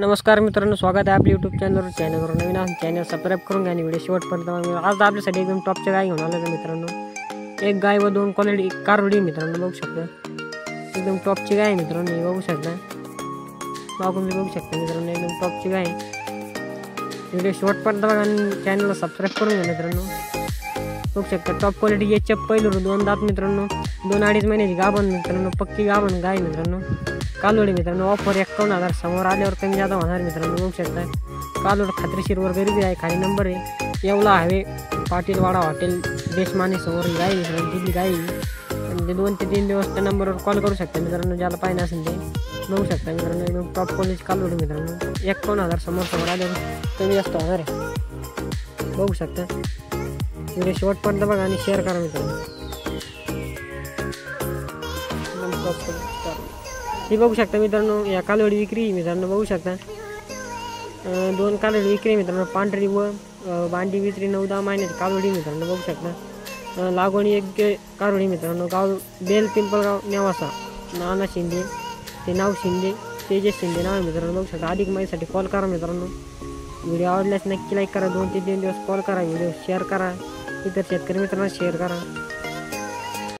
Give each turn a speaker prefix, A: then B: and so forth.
A: नमस्कार मित्रांनो, स्वागत आहे आपल्या यूट्यूब चॅनलवर नवीन चॅनल सबस्क्राईब करून घ्या आणि व्हिडिओ शेवटपर्यंत आज आपल्यासाठी एकदम टॉपच्या गाय घेऊन आलो मित्रांनो। एक गाय व दोन क्वालिटी कारवडी मित्रांनो बघू शकता, एकदम टॉपची गाय मित्रांनो, हे बघू शकता, मागून बघू शकता मित्रांनो, एकदम टॉपची गाय। व्हिडिओ शेवटपर्यंत बघा आणि चॅनलला सबस्क्राईब करून घ्या मित्रांनो। बघू शकता टॉप क्वालिटी याच्या पहिलं दोन दात मित्रांनो, 2-2.5 महिन्याची गाभण मित्रांनो, पक्की गाभण गाय मित्रांनो। कालोडी मित्रांनो, ऑफर 51,000 समोर आल्यावर कमी जादा होणार मित्रांनो। बघू शकता कालोड खात्रीशीर वर गरीबी आहे, खाली नंबर आहे, येवला हवे पाटीलवाडा हॉटेल देशमाने समोर गाय मित्रांनो, दिली गाय। म्हणजे 2 ते 3 दिवस त्या नंबरवर कॉल करू शकता मित्रांनो, ज्याला पाहिजे असेल ते बघू शकता मित्रांनो। एकदम टॉप क्वालिटी कालोडी मित्रांनो, 51,000 समोर आल्यावर कमी जास्त होणार आहे, बघू शकता। व्हिडिओ शेवटपर्यंत बघा आणि शेअर करा मित्रांनो। हे बघू शकता मित्रांनो, या कालवडी विक्री मित्रांनो, बघू शकता 2 कालवडी विक्री मित्रांनो, पांढरी व बांडी विक्री 9-10 महिन्याची कालवडी मित्रांनो, बघू शकता। लागवणी एक कालवडी मित्रांनो, गाव बेल पिंपळगाव नेवासा, नाना शिंदे ते नाव शिंदे, तेजस शिंदे नाव मित्रांनो, बघू शकता। अधिक माहितीसाठी कॉल करा मित्रांनो। व्हिडिओ आवडल्यास नक्की लाईक करा, 2 ते 3 दिवस कॉल करा, व्हिडिओ शेअर करा, इतर शेतकरी मित्रांना शेअर करा।